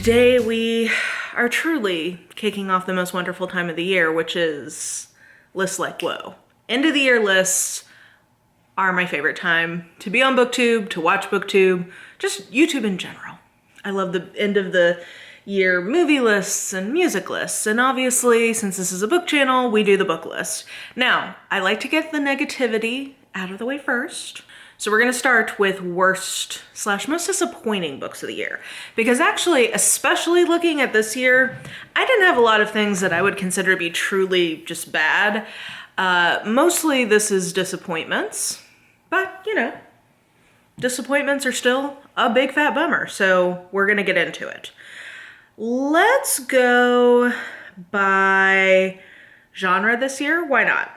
today we are truly kicking off the most wonderful time of the year, which is lists like whoa. End of the year lists are my favorite time to be on BookTube, to watch BookTube, just YouTube in general. I love the end of the year movie lists and music lists, and obviously, since this is a book channel, we do the book list. Now, I like to get the negativity out of the way first. So we're gonna start with worst / most disappointing books of the year. Because actually, especially looking at this year, I didn't have a lot of things that I would consider to be truly just bad. Mostly this is disappointments, but you know, disappointments are still a big fat bummer. So we're gonna get into it. Let's go by genre this year. Why not?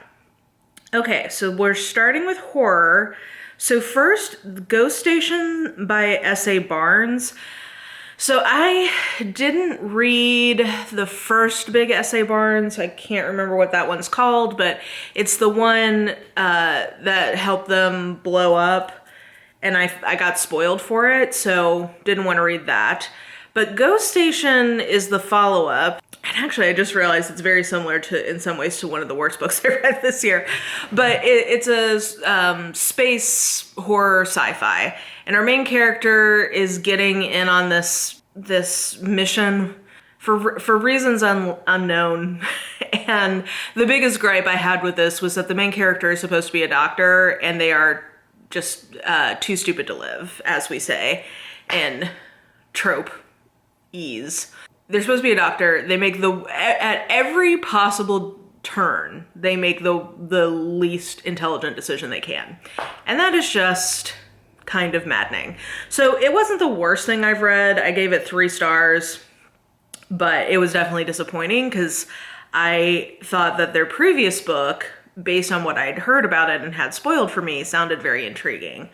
Okay, so we're starting with horror. So first, Ghost Station by S.A. Barnes. So I didn't read the first big S.A. Barnes. I can't remember what that one's called, but it's the one that helped them blow up, and I got spoiled for it, so didn't want to read that. But Ghost Station is the follow-up. And actually, I just realized it's very similar to, in some ways, to one of the worst books I read this year. But it's a space horror sci-fi. And our main character is getting in on this mission for reasons unknown. And the biggest gripe I had with this was that the main character is supposed to be a doctor, and they are just too stupid to live, as we say, in trope ease. They're supposed to be a doctor. They make at every possible turn, they make the least intelligent decision they can. And that is just kind of maddening. So it wasn't the worst thing I've read. I gave it 3 stars, but it was definitely disappointing because I thought that their previous book, based on what I'd heard about it and had spoiled for me, sounded very intriguing.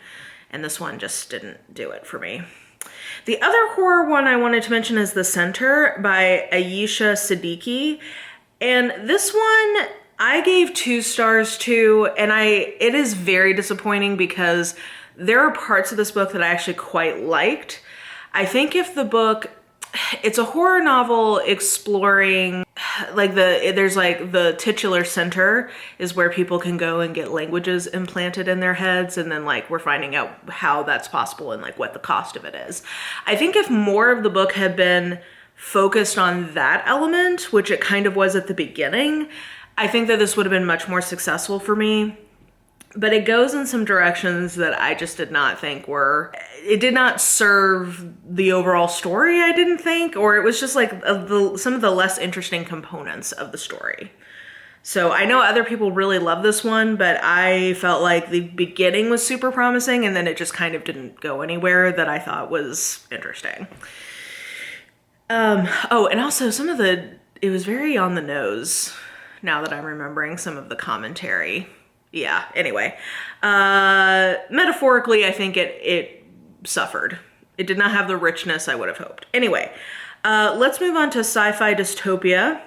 And this one just didn't do it for me. The other horror one I wanted to mention is The Center by Ayesha Siddiqui. And this one I gave 2 stars to, and it is very disappointing because there are parts of this book that I actually quite liked. I think if the book, it's a horror novel exploring there's the titular center is where people can go and get languages implanted in their heads, and then we're finding out how that's possible and what the cost of it is. I think if more of the book had been focused on that element, which it kind of was at the beginning, I think that this would have been much more successful for me. But it goes in some directions that I just did not think it did not serve the overall story, I didn't think, or it was just some of the less interesting components of the story. So I know other people really love this one, but I felt like the beginning was super promising, and then it just kind of didn't go anywhere that I thought was interesting. Oh, and also it was very on the nose, now that I'm remembering some of the commentary. Yeah, anyway, metaphorically, I think it suffered. It did not have the richness I would have hoped. Anyway, let's move on to sci-fi dystopia,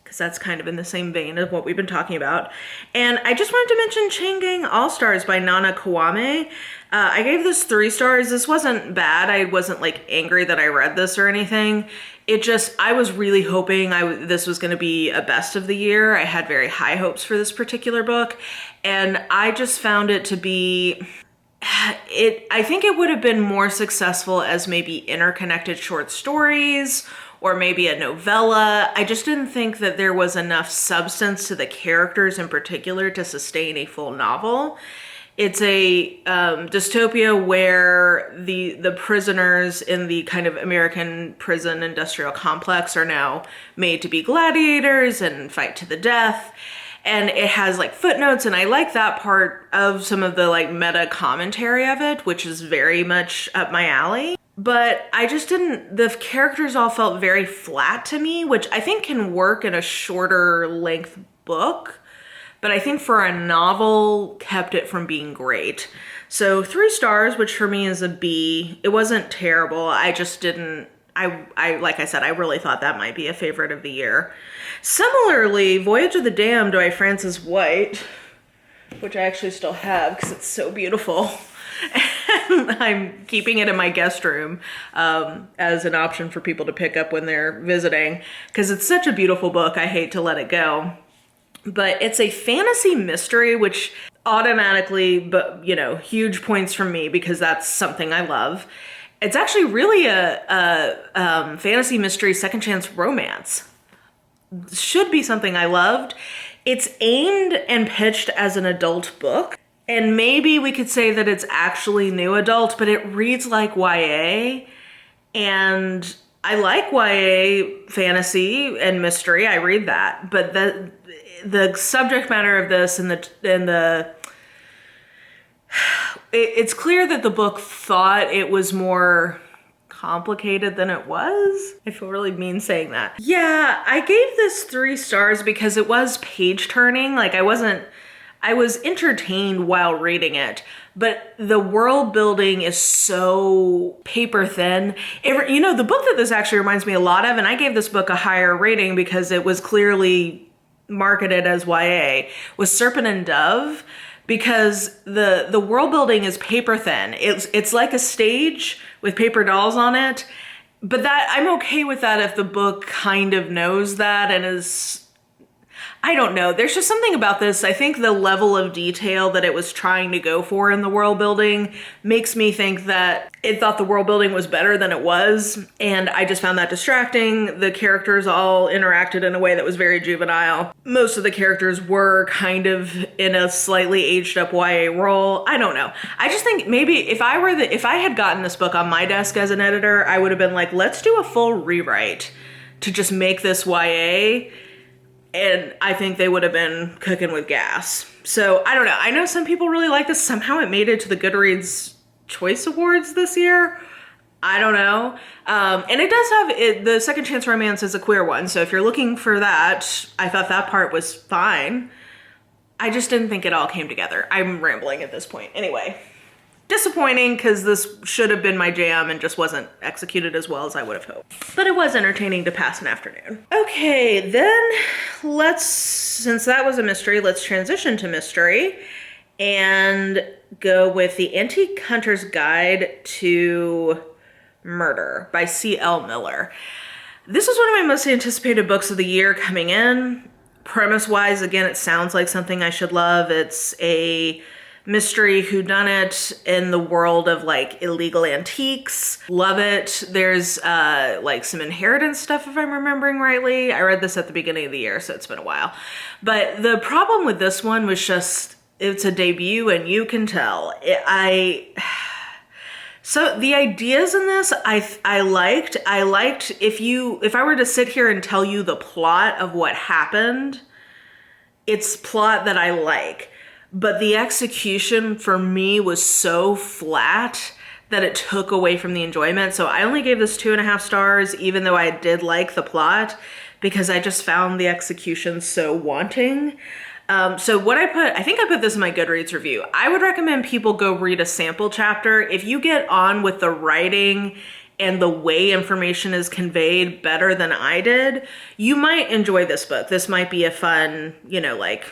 because that's kind of in the same vein of what we've been talking about. And I just wanted to mention Chain Gang All-Stars by Nana Kwame. I gave this 3 stars. This wasn't bad. I wasn't angry that I read this or anything. I was really hoping this was going to be a best of the year. I had very high hopes for this particular book, and I just found it to be, I think it would have been more successful as maybe interconnected short stories or maybe a novella. I just didn't think that there was enough substance to the characters in particular to sustain a full novel. It's a dystopia where the prisoners in the kind of American prison industrial complex are now made to be gladiators and fight to the death. And it has footnotes, and I like that part of some of the meta commentary of it, which is very much up my alley. But I just the characters all felt very flat to me, which I think can work in a shorter length book. But I think for a novel, kept it from being great. So 3 stars, which for me is a B. It wasn't terrible. I just didn't, like I said, I really thought that might be a favorite of the year. Similarly, Voyage of the Damned by Frances White, which I actually still have because it's so beautiful. I'm keeping it in my guest room as an option for people to pick up when they're visiting, because it's such a beautiful book. I hate to let it go. But it's a fantasy mystery, which automatically, but huge points from me because that's something I love. It's actually really a fantasy mystery second chance romance. Should be something I loved. It's aimed and pitched as an adult book. And maybe we could say that it's actually new adult, but it reads like YA. And I like YA fantasy and mystery. I read that. But the subject matter of this it's clear that the book thought it was more complicated than it was. I feel really mean saying that. Yeah, I gave this 3 stars because it was page turning. Like I was entertained while reading it, but the world building is so paper thin. The book that this actually reminds me a lot of, and I gave this book a higher rating because it was clearly marketed as YA, was Serpent and Dove, because the world building is paper thin. It's like a stage with paper dolls on it, but that I'm okay with that if the book kind of knows that and is, I don't know. There's just something about this. I think the level of detail that it was trying to go for in the world building makes me think that it thought the world building was better than it was. And I just found that distracting. The characters all interacted in a way that was very juvenile. Most of the characters were kind of in a slightly aged up YA role. I don't know. I just think maybe if I had gotten this book on my desk as an editor, I would have been like, let's do a full rewrite to just make this YA. And I think they would have been cooking with gas. So I don't know. I know some people really like this. Somehow it made it to the Goodreads Choice Awards this year. I don't know. And it does have, the second chance romance is a queer one. So if you're looking for that, I thought that part was fine. I just didn't think it all came together. I'm rambling at this point. Anyway, disappointing because this should have been my jam and just wasn't executed as well as I would have hoped. But it was entertaining to pass an afternoon. Okay, then since that was a mystery, let's transition to mystery and go with The Antique Hunter's Guide to Murder by C.L. Miller. This was one of my most anticipated books of the year coming in. Premise-wise, again, it sounds like something I should love. It's a mystery whodunit in the world of like illegal antiques. Love it. There's like some inheritance stuff if I'm remembering rightly. I read this at the beginning of the year, so it's been a while. But the problem with this one was just it's a debut and you can tell. So the ideas in this I liked. If I were to sit here and tell you the plot of what happened, it's plot that I like. But the execution for me was so flat that it took away from the enjoyment. So I only gave this 2.5 stars, even though I did like the plot, because I just found the execution so wanting. So what I think I put this in my Goodreads review. I would recommend people go read a sample chapter. If you get on with the writing and the way information is conveyed better than I did, you might enjoy this book. This might be a fun, like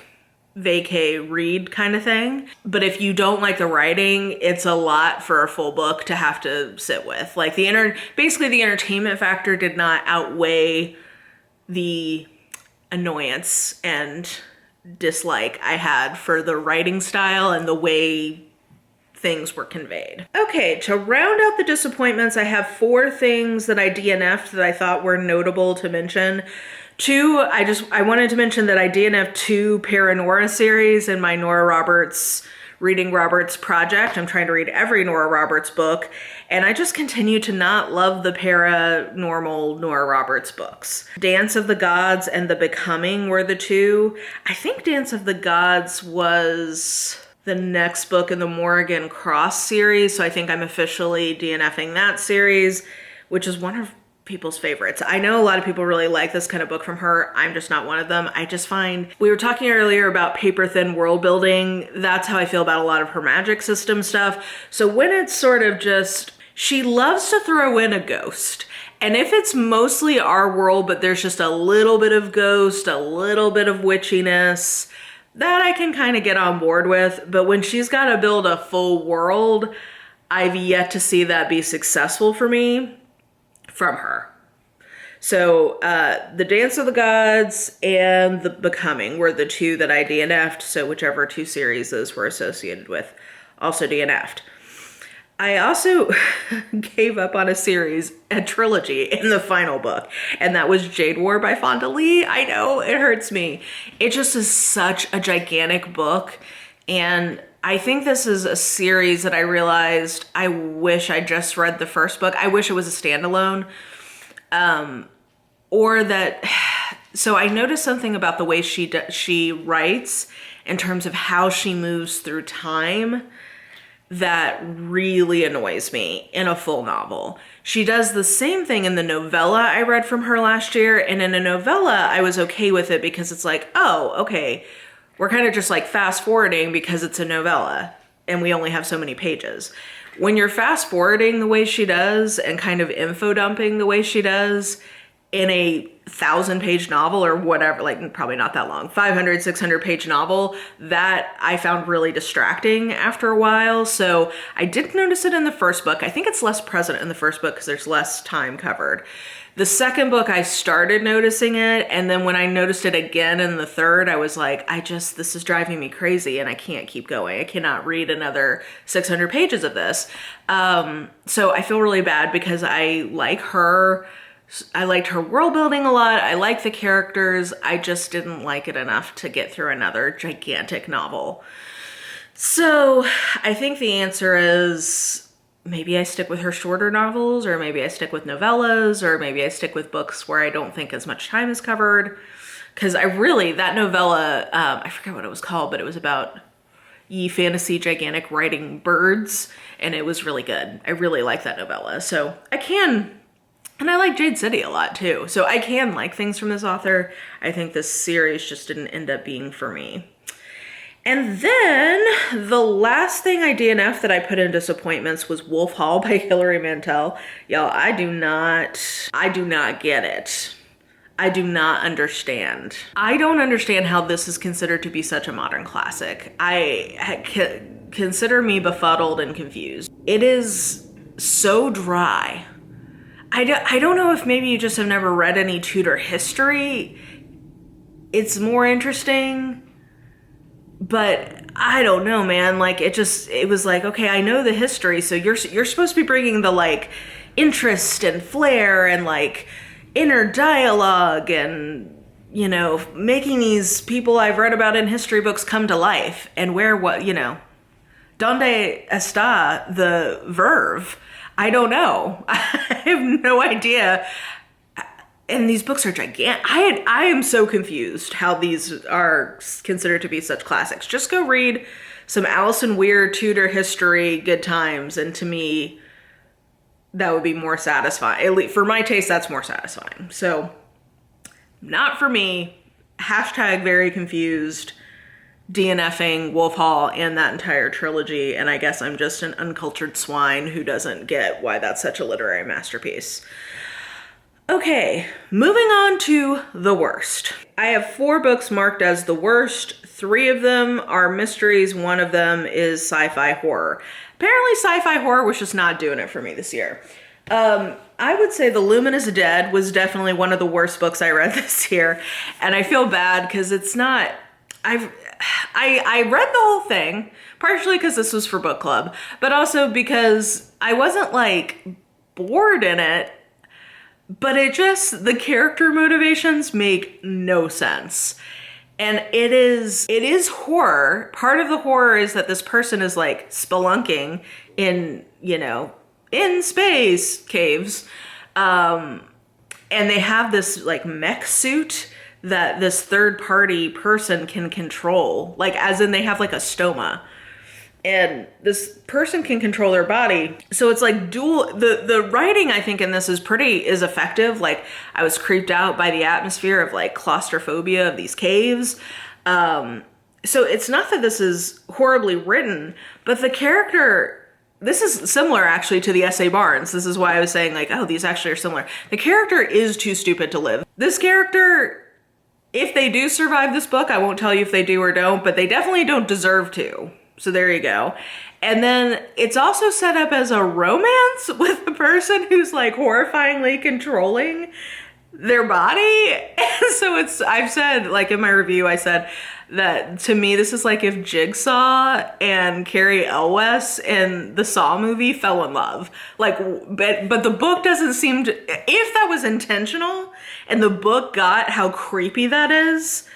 vacay read kind of thing. But if you don't like the writing, it's a lot for a full book to have to sit with. Like basically the entertainment factor did not outweigh the annoyance and dislike I had for the writing style and the way things were conveyed. Okay, to round out the disappointments, I have 4 things that I DNF'd that I thought were notable to mention. 2, I wanted to mention that I DNF'd 2 Paranora series in my Nora Roberts Reading Roberts project. I'm trying to read every Nora Roberts book, and I just continue to not love the paranormal Nora Roberts books. Dance of the Gods and The Becoming were the 2. I think Dance of the Gods was the next book in the Morrigan Cross series, so I think I'm officially DNFing that series, which is one of people's favorites. I know a lot of people really like this kind of book from her. I'm just not one of them. I just find, we were talking earlier about paper thin world building. That's how I feel about a lot of her magic system stuff. So when it's sort of just, she loves to throw in a ghost. And if it's mostly our world, but there's just a little bit of ghost, a little bit of witchiness, that I can kind of get on board with. But when she's got to build a full world, I've yet to see that be successful for me from her. So The Dance of the Gods and The Becoming were the two that I DNF'd, so whichever two series were associated with also DNF'd. I also gave up on a series, a trilogy in the final book, and that was Jade War by Fonda Lee. I know, it hurts me. It just is such a gigantic book, and I think this is a series that I realized I wish I just read the first book. I wish it was a standalone. So I noticed something about the way she writes in terms of how she moves through time that really annoys me in a full novel. She does the same thing in the novella I read from her last year, and in a novella I was okay with it because it's like, oh, okay, we're kind of just like fast forwarding because it's a novella and we only have so many pages. When you're fast forwarding the way she does and kind of info dumping the way she does in a 1,000-page novel or whatever, like probably not that long, 500, 600-page novel, that I found really distracting after a while. So I did notice it in the first book. I think it's less present in the first book because there's less time covered. The second book, I started noticing it, and then when I noticed it again in the third, I was like, this is driving me crazy and I can't keep going. I cannot read another 600 pages of this. So I feel really bad because I liked her world building a lot. I like the characters. I just didn't like it enough to get through another gigantic novel. So I think the answer is maybe I stick with her shorter novels, or maybe I stick with novellas, or maybe I stick with books where I don't think as much time is covered. Because that novella, I forget what it was called, but it was about ye fantasy gigantic writing birds, and it was really good. I really like that novella. So and I like Jade City a lot too. So I can like things from this author. I think this series just didn't end up being for me. And then the last thing I DNF that I put in disappointments was Wolf Hall by Hilary Mantel. Y'all, I do not get it. I do not understand. I don't understand how this is considered to be such a modern classic. Consider me befuddled and confused. It is so dry. I don't know if maybe you just have never read any Tudor history. It's more interesting. But I don't know, man. Like it was like, okay, I know the history, so you're supposed to be bringing the like interest and flair and like inner dialogue and, you know, making these people I've read about in history books come to life. And donde está the verve? I don't know. I have no idea. And these books are gigantic. I am so confused how these are considered to be such classics. Just go read some Alison Weir Tudor history, good times, and to me, that would be more satisfying. At least for my taste, that's more satisfying. So, not for me. Hashtag very confused. DNFing Wolf Hall and that entire trilogy, and I guess I'm just an uncultured swine who doesn't get why that's such a literary masterpiece. Okay, moving on to the worst. I have 4 books marked as the worst. 3 of them are mysteries. 1 of them is sci-fi horror. Apparently sci-fi horror was just not doing it for me this year. I would say The Luminous Dead was definitely one of the worst books I read this year, and I feel bad because it's not... I read the whole thing, partially because this was for book club, but also because I wasn't like bored in it, but the character motivations make no sense. And it is horror. Part of the horror is that this person is like spelunking in space caves. And they have this like mech suit that this third party person can control, like as in they have like a stoma, and this person can control their body. So it's like the writing I think in this is effective. Like I was creeped out by the atmosphere of like claustrophobia of these caves. So it's not that this is horribly written, but the character, this is similar actually to the S.A. Barnes. This is why I was saying like, oh, these actually are similar. The character is too stupid to live. This character, if they do survive this book, I won't tell you if they do or don't, but they definitely don't deserve to. So there you go. And then it's also set up as a romance with the person who's like horrifyingly controlling their body. And so I've said, like in my review, I said that to me, this is like if Jigsaw and Carrie Elwes in the Saw movie fell in love. Like, but the book doesn't seem to, if that was intentional and the book got how creepy that is,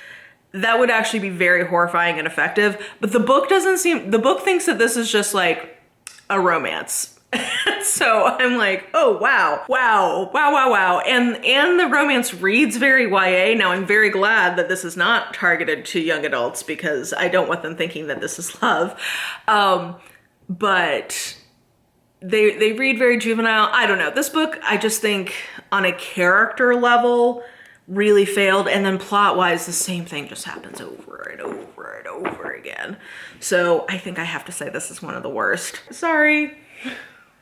that would actually be very horrifying and effective. But the book thinks that this is just like a romance. So I'm like, oh, wow. And the romance reads very YA. Now I'm very glad that this is not targeted to young adults because I don't want them thinking that this is love. But they read very juvenile. I don't know. This book, I just think on a character level, really failed, and then plot-wise, the same thing just happens over and over and over again. So I think I have to say this is one of the worst. Sorry,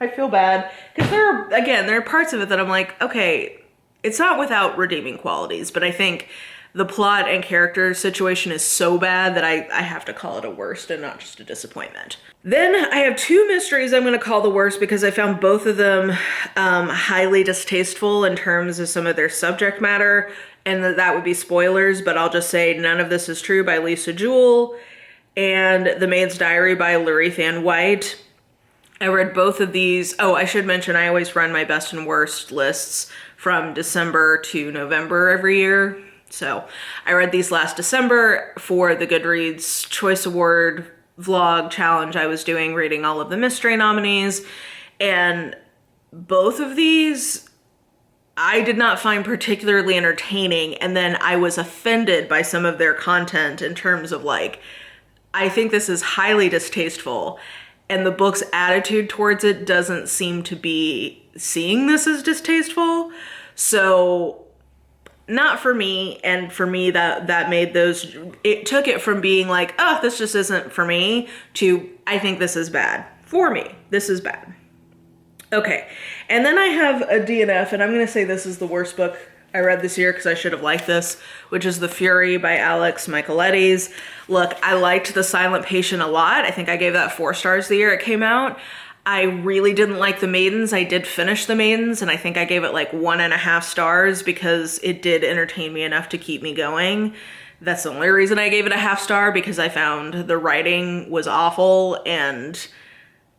I feel bad. Because there are parts of it that I'm like, okay, it's not without redeeming qualities, but I think the plot and character situation is so bad that I have to call it a worst and not just a disappointment. Then I have two mysteries I'm going to call the worst because I found both of them highly distasteful in terms of some of their subject matter, and that would be spoilers, but I'll just say None of This Is True by Lisa Jewell and The Maid's Diary by Lurie Than White. I read both of these. Oh, I should mention I always run my best and worst lists from December to November every year. So I read these last December for the Goodreads Choice Award vlog challenge I was doing, reading all of the mystery nominees. And both of these I did not find particularly entertaining. And then I was offended by some of their content in terms of like, I think this is highly distasteful. And the book's attitude towards it doesn't seem to be seeing this as distasteful. So not for me, and for me that made those, it took it from being like, oh, this just isn't for me, to I think this is bad. For me, this is bad. Okay, and then I have a DNF, and I'm gonna say this is the worst book I read this year because I should have liked this, which is The Fury by Alex Michaelides. Look, I liked The Silent Patient a lot. I think I gave that 4 stars the year it came out. I really didn't like The Maidens. I did finish The Maidens, and I think I gave it like 1.5 stars because it did entertain me enough to keep me going. That's the only reason I gave it a 1/2 star, because I found the writing was awful, and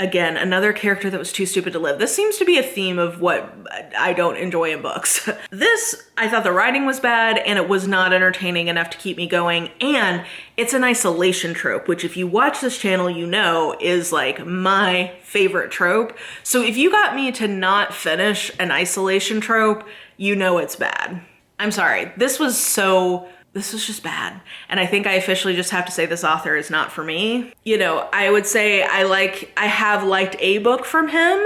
again, another character that was too stupid to live. This seems to be a theme of what I don't enjoy in books. This, I thought the writing was bad and it was not entertaining enough to keep me going. And it's an isolation trope, which if you watch this channel, you know is like my favorite trope. So if you got me to not finish an isolation trope, you know it's bad. I'm sorry. This was just bad. And I think I officially just have to say this author is not for me. You know, I would say I have liked a book from him,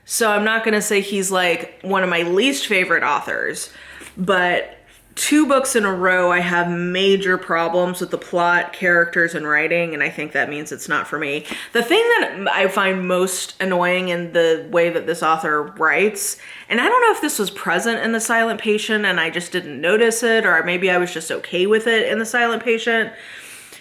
so I'm not gonna say he's like one of my least favorite authors, but 2 books in a row I have major problems with the plot, characters, and writing, and I think that means it's not for me. The thing that I find most annoying in the way that this author writes, and I don't know if this was present in The Silent Patient and I just didn't notice it, or maybe I was just okay with it in The Silent Patient,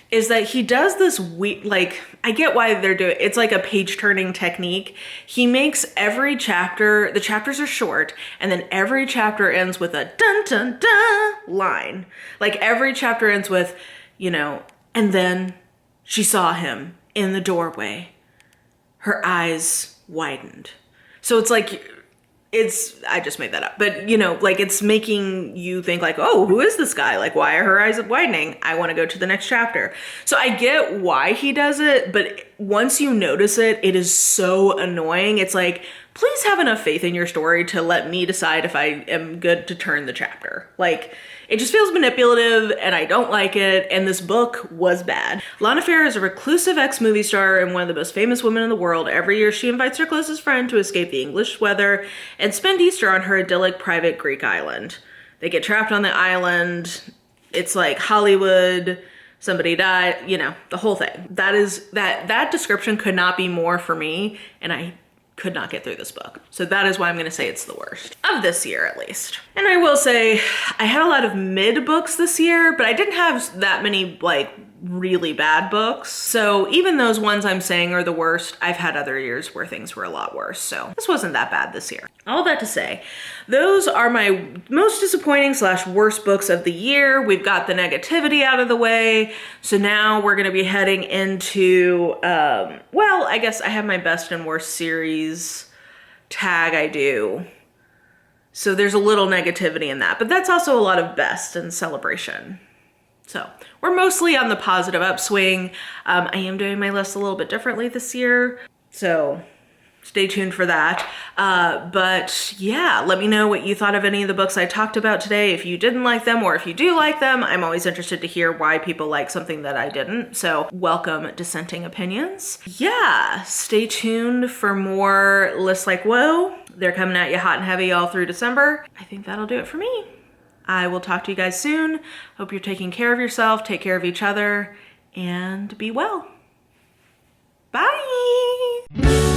is that he does this like, I get why they're doing, it's like a page turning technique. He makes every chapter, the chapters are short, and then every chapter ends with a dun dun dun line. Like every chapter ends with, you know, and then she saw him in the doorway. Her eyes widened. So it's like, I just made that up, but you know, like it's making you think like, oh, who is this guy? Like, why are her eyes widening? I want to go to the next chapter. So I get why he does it, but once you notice it, it is so annoying. It's like, please have enough faith in your story to let me decide if I am good to turn the chapter. Like, it just feels manipulative and I don't like it, and this book was bad. Lana Fair is a reclusive ex-movie star and one of the most famous women in the world. Every year she invites her closest friend to escape the English weather and spend Easter on her idyllic private Greek island. They get trapped on the island. It's like Hollywood, somebody died, you know, the whole thing. That description could not be more for me, and I could not get through this book. So that is why I'm gonna say it's the worst of this year, at least. And I will say I had a lot of mid books this year, but I didn't have that many like really bad books. So even those ones I'm saying are the worst, I've had other years where things were a lot worse. So this wasn't that bad this year. All that to say, those are my most disappointing / worst books of the year. We've got the negativity out of the way. So now we're gonna be heading into, well, I guess I have my best and worst series tag I do. So there's a little negativity in that, but that's also a lot of best and celebration. So we're mostly on the positive upswing. I am doing my list a little bit differently this year, so stay tuned for that. But yeah, let me know what you thought of any of the books I talked about today. If you didn't like them or if you do like them, I'm always interested to hear why people like something that I didn't. So welcome dissenting opinions. Yeah, stay tuned for more lists like whoa. They're coming at you hot and heavy all through December. I think that'll do it for me. I will talk to you guys soon. Hope you're taking care of yourself, take care of each other, and be well. Bye.